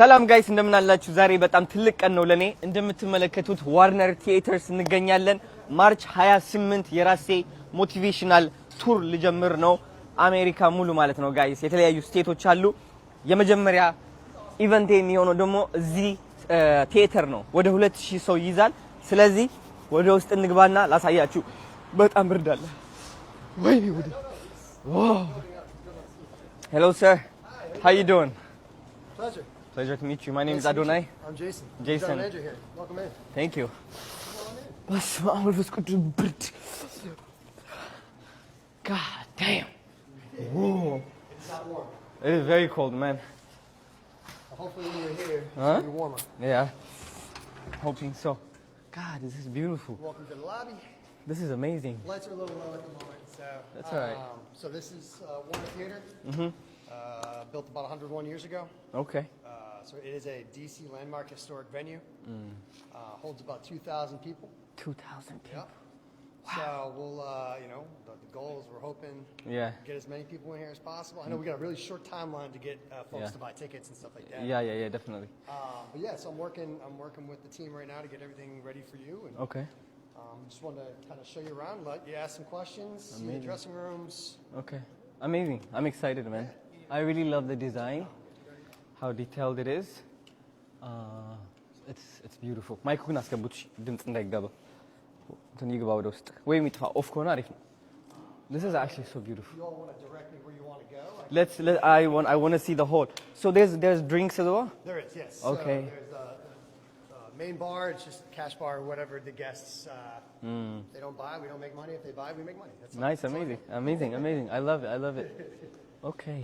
ሰላም ጋይስ እንደምን አላችሁ? ዛሬ በጣም ትልቅ ቀን ነው ለኔ። እንደምትመለከቱት ዋርነር ቲያትርስ እንገኛለን። ማርች 28 የራሴ ሞቲቬሽናል ቱር ልጀምር ነው። አሜሪካ ሙሉ ማለት ነው ጋይስ። የተለያዩ ስቴቶች አሉ። የመጀመሪያ ኢቨንት የሚሆነው ደግሞ እዚህ ቲያትር ነው። ወደ 2000 ሰው ይይዛል። ስለዚህ ወደ ውስጥ እንግባና ላሳያችሁ። በጣም ብርድ አለ። ወይኔ ወደ Hello sir. How you doing? Pleasure. Pleasure to meet you. My name is Adonai. I'm Jason. Jason. Manager here. Welcome in. Thank you. God damn. Whoa. It's not warm. It is very cold, man. Hopefully when you're here, Huh? it'll be warmer. Yeah. Hoping so. God, this is beautiful. Welcome to the lobby. This is amazing. Lights are a little low at the moment, so. That's all right. So this is Warner Theater. Built about 101 years ago. Okay. So it is a DC landmark historic venue. Holds about 2,000 people. 2,000 people. Yep. So we'll, the goal is we're hoping get as many people in here as possible. I know we got a really short timeline to get folks to buy tickets and stuff like that. Yeah, definitely. But yeah, so I'm working with the team right now to get everything ready for you. And, Okay. just wanted to kind of show you around, let you ask some questions, see the dressing rooms. Okay. Amazing. I'm excited, man. I really love the design, how detailed it is. It's beautiful. ማይክ ግን አስገቡት ድምጽ እንዳይገባ እንትን ይገባ ወደ ውስጥ ወይም ይጥፋ ኦፍ ከሆነ አሪፍ ነው. This is actually so beautiful. You all want to direct me where you want to I go? want to see the whole. So there's drinks as well? There is, yes. Okay. So there's a main bar, it's just cash bar or whatever the guests they don't buy, we don't make money. If they buy, we make money. That's Nice, amazing. I love it. Okay.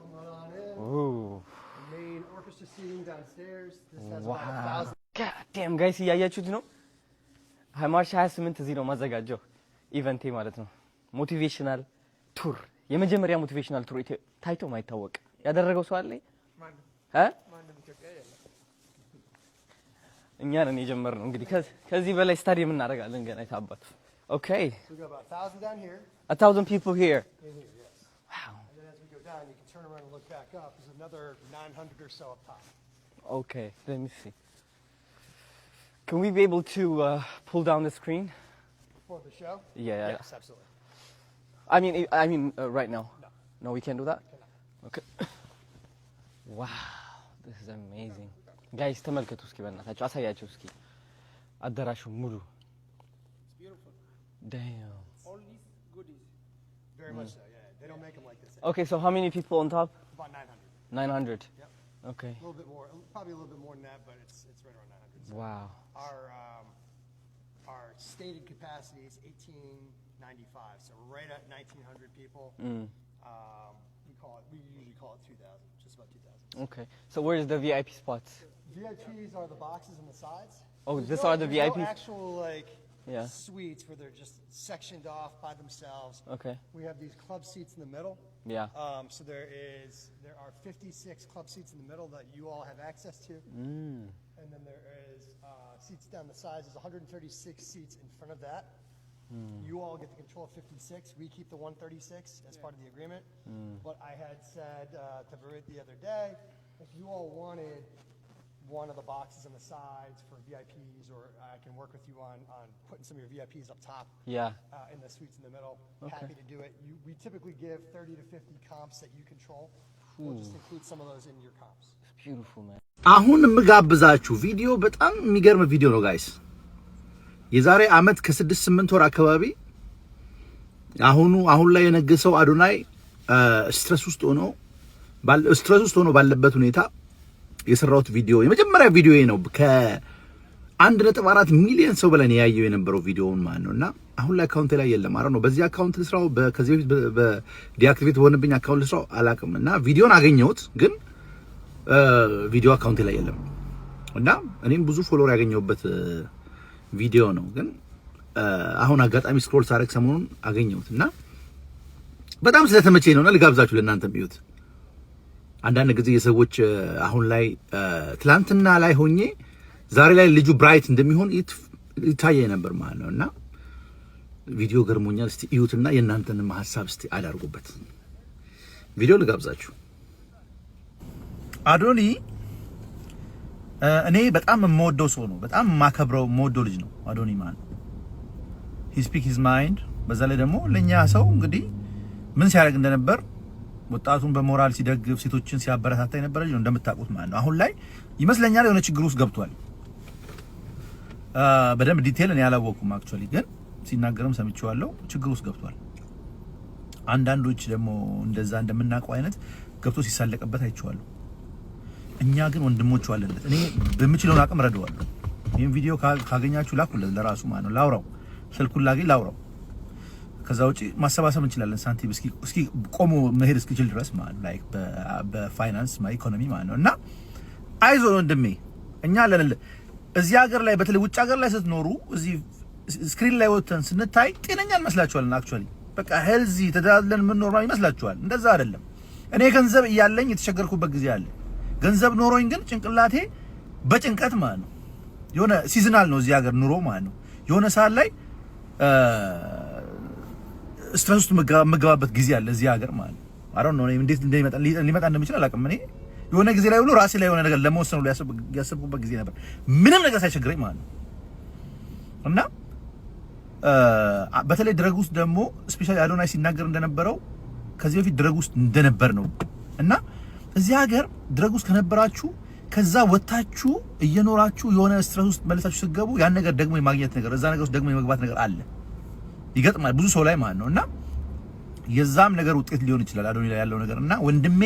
Come on in. Ooh. The main orchestra seating downstairs. This has Wow. about 1,000. God damn guys, እያያችሁት ነው። ማርች 28 እዚህ ነው ማዘጋጀው ኢቨንቴ ማለት ነው። ሞቲቬሽናል ቱር የመጀመሪያ ሞቲቬሽናል ቱር ታይቶ ማይታወቅ ያደረገው ሰው አለ? ማንም ኢትዮጵያ የለም። እኛ ነን የጀመርነው እንግዲህ ከዚህ በላይ ስታዲየም እናደርጋለን ገና የታባቱ። Okay. So we got about 1,000 down here. 1,000 people here. In here, yes. Wow. And then as we go down, you can turn around and look back up. There's another 900 or so up top. Okay, let me see. Can we be able to pull down the screen? For the show? Yeah. Yes, absolutely. I mean right now. No, we can't do that. Okay. Wow, this is amazing. Guys, ተመልከቱ እስኪ በእናታችሁ አሳያችሁ እስኪ አዳራሹ ሙሉ. It's beautiful. Damn. All these goodies. Very much so, yeah. They don't make them like this. Okay, so how many people on top? About 900. 900. Yep. Okay. A little bit more, probably a little bit more than that, but it's right around 900. So Wow. Our stated capacity is 1895, so we're right at 1,900 people. We usually call it 2,000, just about 2,000. Okay. So where's the VIP spots? VIPs are the boxes on the sides. Oh, these are the VIPs? No actual suites where they're just sectioned off by themselves. Okay. We have these club seats in the middle. Yeah. So there are 56 club seats in the middle that you all have access to. And then there is seats down the sides. There's 136 seats in front of that. You all get to control 56. We keep the 136 as part of the agreement. But I had said to Varit the other day, if you all wanted one of the boxes on the sides for VIPs, or I can work with you on putting some of your VIPs up top. Yeah. In the suites in the middle. Okay. Happy to do it. We typically give 30 to 50 comps that you control. We'll just include some of those in your comps. It's beautiful, man. አሁን የምጋብዛችሁ ቪዲዮ በጣም የሚገርም ቪዲዮ ነው ጋይስ። የዛሬ አመት ከ6-8 ወር አካባቢ አሁን ላይ የነገሰው አዶናይ ስትረስ ውስጥ ሆኖ ባለበት ሁኔታ የሰራሁት ቪዲዮ የመጀመሪያ ቪዲዮ ነው። ከ1.4 ሚሊዮን ሰው በላይ ያየው የነበረው ቪዲዮውን ማለት ነውና አሁን ላይ አካውንት ላይ የለም። አረ ነው በዚህ አካውንት ልስራው ከዚህ በፊት በዲአክቲቬት ሆነብኝ አካውንት ልስራው አላቅምና ቪዲዮን አገኘሁት ግን ቪዲዮ አካውንት ላይ የለም እና እኔም ብዙ ፎሎወር ያገኘሁበት ቪዲዮ ነው። ግን አሁን አጋጣሚ ስክሮል ሳረግ ሰሞኑን አገኘሁትና በጣም ስለተመቸኝ ነውና ልጋብዛችሁ ለእናንተም ይዩት። አንዳንድ ጊዜ የሰዎች አሁን ላይ ትላንትና ላይ ሆኜ ዛሬ ላይ ልጁ ብራይት እንደሚሆን ይታየኝ ነበር ማለት ነውና ቪዲዮ ገርሞኛል። እስቲ እዩትና የእናንተንም ሐሳብ እስቲ አዳርጉበት። ቪዲዮ ልጋብዛችሁ። አዶኒ እኔ በጣም የምወደው ሰው ነው። በጣም የማከብረው የምወደው ልጅ ነው አዶኒ ማን he speak his mind። በዛ ላይ ደግሞ ለኛ ሰው እንግዲህ ምን ሲያደርግ እንደነበር ወጣቱን በሞራል ሲደግፍ ሴቶችን ሲያበረታታ የነበረ ልጅ ነው እንደምታውቁት ማለት ነው። አሁን ላይ ይመስለኛል የሆነ ችግር ውስጥ ገብቷል። በደንብ ዲቴል እኔ አላወኩም አክቹአሊ፣ ግን ሲናገርም ሰምቼዋለሁ። ችግር ውስጥ ገብቷል። አንዳንዶች ደግሞ እንደዛ እንደምናውቀው አይነት ገብቶ ሲሳለቅበት አይቼዋለሁ። እኛ ግን ወንድሞቹ አለለት። እኔ በምችለውን አቅም ረዳዋለሁ። ይሄን ቪዲዮ ካገኛችሁ ላኩለት ለራሱ ማለት ነው። ላውራው ስልኩን ላገኝ ላውራው። ከዛ ውጪ ማሰባሰብ እንችላለን ሳንቲም እስኪ ቆሞ መሄድ እስኪችል ድረስ ማለት ነው። ላይክ በፋይናንስ ኢኮኖሚ ማለት ነው። እና አይዞ ወንድሜ እኛ አለንልህ። እዚህ ሀገር ላይ በተለይ ውጭ ሀገር ላይ ስትኖሩ እዚህ ስክሪን ላይ ወጥተን ስንታይ ጤነኛ እንመስላችኋለን። አክቹአሊ በቃ ሄልዚ ተዳድለን ምን ኖርማል ይመስላችኋል። እንደዛ አይደለም። እኔ ገንዘብ እያለኝ የተቸገርኩበት ጊዜ አለ። ገንዘብ ኖሮኝ ግን ጭንቅላቴ በጭንቀት ማለት ነው። የሆነ ሲዝናል ነው እዚህ ሀገር ኑሮ ማለት ነው። የሆነ ሰዓት ላይ ስትረስ ውስጥ መገባበት ጊዜ አለ እዚህ ሀገር ማለት ነው። አሁን ነው እንዴት ሊመጣ እንደሚችል አላውቅም። እኔ የሆነ ጊዜ ላይ ሁሉ ራሴ ላይ የሆነ ነገር ለመወሰን ሁሉ ያሰብኩበት ጊዜ ነበር፣ ምንም ነገር ሳይቸግረኝ ማለት ነው። እና በተለይ ድረግ ውስጥ ደግሞ ስፔሻሊ አዶናይ ሲናገር እንደነበረው ከዚህ በፊት ድረግ ውስጥ እንደነበር ነው። እና እዚህ ሀገር ድረግ ውስጥ ከነበራችሁ ከዛ ወጣችሁ እየኖራችሁ የሆነ ስትረስ ውስጥ መልሳችሁ ስትገቡ ያን ነገር ደግሞ የማግኘት ነገር እዛ ነገር ውስጥ ደግሞ የመግባት ነገር አለ ይገጥማል ብዙ ሰው ላይ ማለት ነው። እና የዛም ነገር ውጤት ሊሆን ይችላል አዶኒ ላይ ያለው ነገር። እና ወንድሜ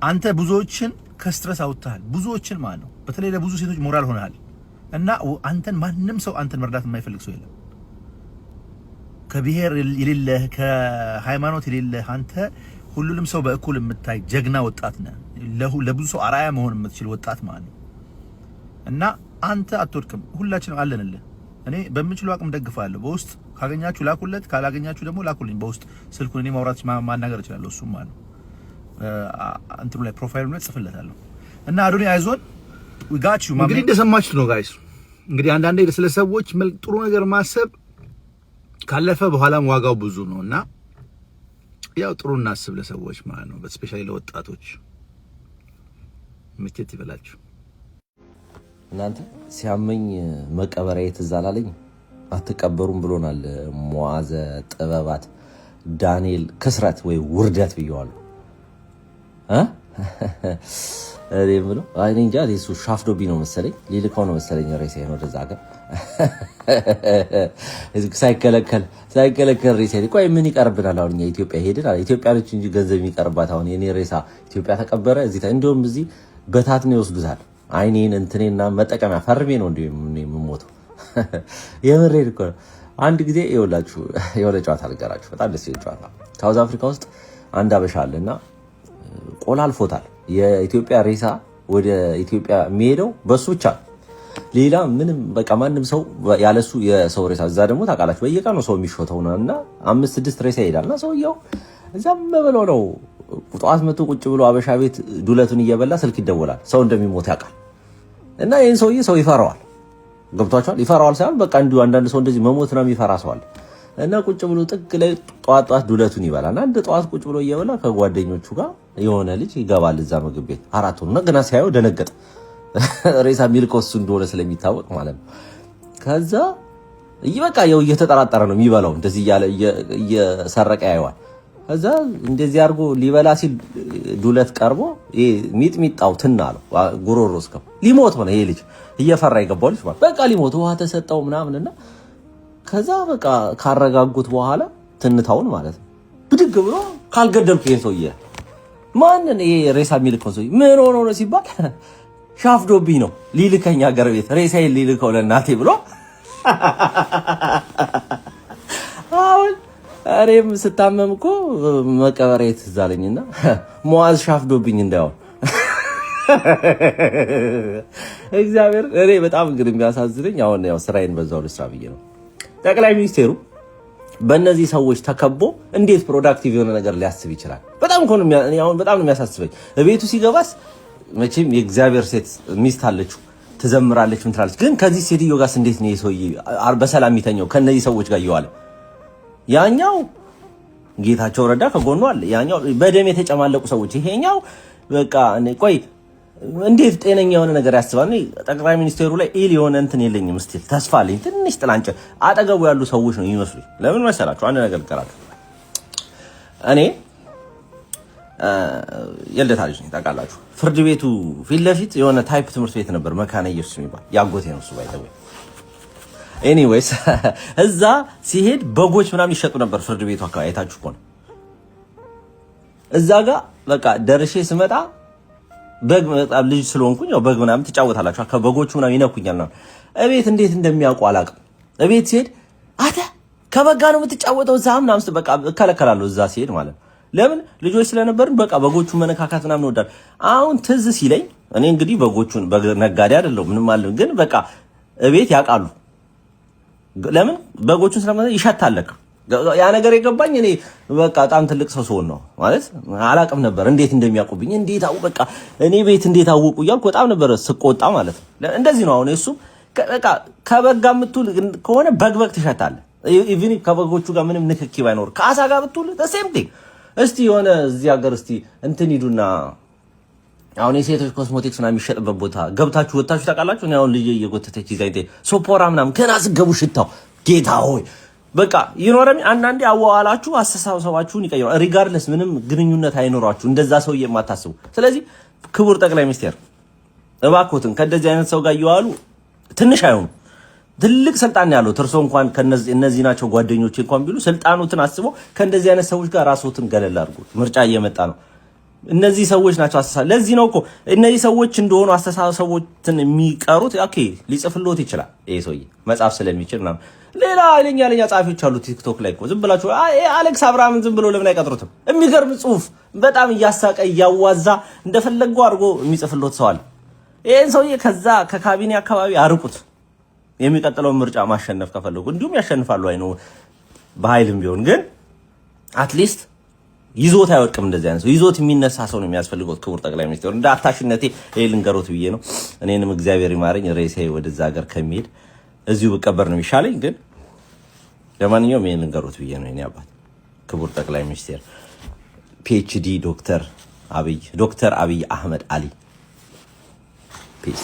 አንተ ብዙዎችን ከስትረስ አውጥተሃል፣ ብዙዎችን ማለት ነው። በተለይ ለብዙ ሴቶች ሞራል ሆነሃል። እና አንተን ማንም ሰው አንተን መርዳት የማይፈልግ ሰው የለም። ከብሔር የሌለህ ከሃይማኖት የሌለህ አንተ ሁሉንም ሰው በእኩል የምታይ ጀግና ወጣት ነህ። ለብዙ ሰው አራያ መሆን የምትችል ወጣት ማለት ነው። እና አንተ አትወድቅም፣ ሁላችንም አለንልህ። እኔ በምችለው አቅም ደግፋለሁ። በውስጥ ካገኛችሁ ላኩለት፣ ካላገኛችሁ ደግሞ ላኩልኝ በውስጥ ስልኩን እኔ ማውራት ማናገር እችላለሁ። እሱም ማለት ነው እንትኑ ላይ ፕሮፋይሉ ላይ ጽፍለታለሁ። እና አዶኒ አይዞን we got you እንግዲህ እንደሰማችሁት ነው ጋይስ። እንግዲህ አንዳንዴ ስለ ሰዎች ጥሩ ነገር ማሰብ ካለፈ በኋላም ዋጋው ብዙ ነው። እና ያው ጥሩ እናስብ ለሰዎች ማለት ነው። በስፔሻሊ ለወጣቶች ምችት ይበላችሁ። እናንተ ሲያመኝ መቀበሪያ ትዝ አላለኝ አትቀበሩም ብሎናል ሙዓዘ ጥበባት ዳንኤል ክስረት ወይ ውርደት ብየዋለሁ እኔ ብሎ አይኔ እንጃ ለሱ ሻፍዶቢ ነው መሰለኝ ሊልካው ነው መሰለኝ ሬሳ ነው ወደዛ ጋር ሳይከለከል ሬሳ ቆይ ምን ይቀርብናል? አሁን ኢትዮጵያ ሄድን አለ ኢትዮጵያኖች እንጂ ገንዘብ የሚቀርባት አሁን የኔ ሬሳ ኢትዮጵያ ተቀበረ እዚህ እንደውም እዚህ በታት ነው ይወስዱታል። አይኔን እንትኔና መጠቀሚያ ፈርሜ ነው እንዴ የምሞተው። የምሬድ እኮ አንድ ጊዜ ይኸውላችሁ የሆነ ጨዋታ ልገራችሁ፣ በጣም ደስ ይል ጨዋታ። ሳውዝ አፍሪካ ውስጥ አንድ አበሻ አለና ቆላልፎታል። የኢትዮጵያ ሬሳ ወደ ኢትዮጵያ የሚሄደው በሱ ብቻ ሌላ ምንም በቃ ማንም ሰው ያለሱ የሰው ሬሳ እዛ ደግሞ ታውቃላችሁ በየቀኑ ሰው የሚሾተው ነውና 5-6 ሬሳ ይሄዳልና ሰውየው እዛም ብሎ ነው ጧት መጥቶ ቁጭ ብሎ አበሻ ቤት ዱለቱን እየበላ ስልክ ይደወላል። ሰው እንደሚሞት ያውቃል። እና ይሄን ሰውዬ ሰው ይፈራዋል። ገብቷቸዋል። ይፈራዋል ሳይሆን በቃ እንዲሁ አንዳንድ ሰው እንደዚህ መሞት ነው የሚፈራ ሰው አለ። እና ቁጭ ብሎ ጥግ ላይ ጧት ዱለቱን ይበላል። አንድ ጧት ቁጭ ብሎ እየበላ ከጓደኞቹ ጋር የሆነ ልጅ ይገባል እዛ ምግብ ቤት 4 ሆኖ ገና ሲያየው ደነገጠ። ሬሳ ሚልኮ እሱ እንደሆነ ስለሚታወቅ ማለት ነው። ከዛ በቃ ያው እየተጠራጠረ ነው የሚበላው እንደዚህ እያለ እየሰረቀ ያየዋል። ከዛ እንደዚህ አድርጎ ሊበላ ሲል ዱለት ቀርቦ ይሄ ሚጥሚጣው ትናለው ጉሮሮ እስከ ሊሞት ሆነ። ይሄ ልጅ እየፈራ ይገባው ልጅ ማለት በቃ ሊሞት ውሃ ተሰጠው ምናምንና ከዛ በቃ ካረጋጉት በኋላ ትንታውን ማለት ነው ብድግ ብሎ ካልገደልኩ ይሄን ሰውዬ ማንን ይሄ ሬሳ ሚልኮ ሰውዬ ምን ሆኖ ነው ሲባል ሻፍዶብኝ ነው ሊልከኛ ሀገር ቤት ሬሳዬን ሊልከው ለእናቴ ብሎ አሁን እኔም ስታመም እኮ መቀበሪያ ትዝ አለኝና ሙዓዝ ሻፍዶብኝ እንዳይሆን እግዚአብሔር እኔ በጣም እንግዲህ የሚያሳዝነኝ አሁን ያው ስራዬን በዛው ልስራ ብዬ ነው። ጠቅላይ ሚኒስቴሩ በእነዚህ ሰዎች ተከቦ እንዴት ፕሮዳክቲቭ የሆነ ነገር ሊያስብ ይችላል? በጣም እኮ ነው አሁን በጣም ነው የሚያሳስበኝ። ቤቱ ሲገባስ መቼም የእግዚአብሔር ሴት ሚስት አለችው ትዘምራለች ምን ትላለች። ግን ከዚህ ሴትዮ ጋርስ እንዴት ነው የሰውዬ በሰላም የሚተኛው ከነዚህ ሰዎች ጋር እየዋለ? ያኛው ጌታቸው ረዳ ከጎኑ አለ። ያኛው በደም የተጨማለቁ ሰዎች፣ ይሄኛው በቃ ቆይ እንዴት ጤነኛ የሆነ ነገር ያስባል? ጠቅላይ ሚኒስቴሩ ላይ ኢል የሆነ እንትን የለኝም ስቲል ተስፋ አለኝ። ትንሽ ጥላንጨ አጠገቡ ያሉ ሰዎች ነው የሚመስሉኝ። ለምን መሰላችሁ? አንድ ነገር ልቀራችሁ። እኔ የልደታ ልጅ ነኝ ታውቃላችሁ። ፍርድ ቤቱ ፊት ለፊት የሆነ ታይፕ ትምህርት ቤት ነበር፣ መካነ ኢየሱስ የሚባል ያጎቴ ነው እሱ ባይተው። ኤኒዌይስ እዛ ሲሄድ በጎች ምናምን ይሸጡ ነበር ፍርድ ቤቱ አካባቢ አይታችሁ ከሆነ እዛ ጋር በቃ ደርሼ ስመጣ በግ በጣም ልጅ ስለሆንኩኝ ያው በግ ምናምን ትጫወታላችሁ ከበጎቹ ምናምን ይነኩኛል ነው እቤት እንዴት እንደሚያውቁ አላውቅም። እቤት ሲሄድ አተ ከበጋ ነው የምትጫወተው እዛ ምናምን በቃ እከለከላለሁ እዛ ሲሄድ ማለት ነው። ለምን ልጆች ስለነበርን በቃ በጎቹ መነካካት ምናምን ወዳል። አሁን ትዝ ሲለኝ እኔ እንግዲህ በጎቹን ነጋዴ አይደለሁ ምንም አለ ግን በቃ እቤት ያውቃሉ። ለምን በጎቹን ስለማለት ይሸታለክ ያ ነገር የገባኝ እኔ በቃ በጣም ትልቅ ሰው ስሆን ነው ማለት አላውቅም ነበር እንዴት እንደሚያውቁብኝ እንዴት አው በቃ እኔ ቤት እንዴት አወቁ እያልኩ በጣም ነበር ስቆጣ ማለት ነው። እንደዚህ ነው አሁን እሱ በቃ ከበጋ ምትውል ከሆነ በግበግ ትሸታለህ። ኢቭን ከበጎቹ ጋር ምንም ንክኪ ባይኖር ከአሳ ጋር ብትውል the same thing። እስቲ የሆነ እዚህ ሀገር እስቲ እንትን ሂዱና አሁን የሴቶች ኮስሞቲክስ ምናምን የሚሸጥበት ቦታ ገብታችሁ ወጣችሁ ታውቃላችሁ? እኔ አሁን ልጅ እየጎተተች ይዛይቴ ሶፖራ ምናምን ገና ስገቡ ሽታው ጌታ ሆይ በቃ ይኖረም አንዳንዴ አዋዋላችሁ አስተሳሰባችሁን ይቀይራል። ሪጋርድለስ ምንም ግንኙነት አይኖራችሁ እንደዛ ሰው የማታስቡ። ስለዚህ ክቡር ጠቅላይ ሚኒስቴር እባክዎትን ከእንደዚህ አይነት ሰው ጋር ይዋሉ ትንሽ አይሆኑ ትልቅ ስልጣን ያለው ተርሶ እንኳን እነዚህ ናቸው ጓደኞቼ እንኳን ቢሉ ስልጣኑትን አስቦ ከእንደዚህ አይነት ሰዎች ጋር ራስዎትን ገለል አድርጉ። ምርጫ እየመጣ ነው። እነዚህ ሰዎች ናቸው አስተሳሰብ ለዚህ ነው እኮ እነዚህ ሰዎች እንደሆኑ አስተሳሰቦችን የሚቀሩት። ኦኬ ሊጽፍልዎት ይችላል ይሄ ሰውዬ መጻፍ ስለሚችል ነው። ሌላ አይለኛ ጻፊዎች አሉ ቲክቶክ ላይ እኮ ዝም ብላችሁ አሌክስ አብርሃምን ዝም ብሎ ለምን አይቀጥሩትም? የሚገርም ጽሁፍ በጣም እያሳቀ እያዋዛ እንደፈለገው አድርጎ የሚጽፍልዎት ሰው አለ። ይሄን ሰውዬ ከዛ ከካቢኔ አካባቢ አርቁት። የሚቀጥለውን ምርጫ ማሸነፍ ከፈለጉ እንዲሁም ያሸንፋሉ። አይኖ በኃይልም ቢሆን ግን አትሊስት ይዞት አይወድቅም። እንደዚህ አይነት ሰው ይዞት የሚነሳ ሰው ነው የሚያስፈልገው። ክቡር ጠቅላይ ሚኒስትር እንደ አታሽነቴ ይሄ ልንገሮት ብዬ ነው። እኔንም እግዚአብሔር ይማረኝ ሬሴ ወደዛ ሀገር ከሚሄድ እዚሁ ብቀበር ነው የሚሻለኝ። ግን ለማንኛውም ይሄን ልንገሮት ብዬ ነው። እኔ አባት ክቡር ጠቅላይ ሚኒስትር PhD ዶክተር አብይ አህመድ አሊ ፒስ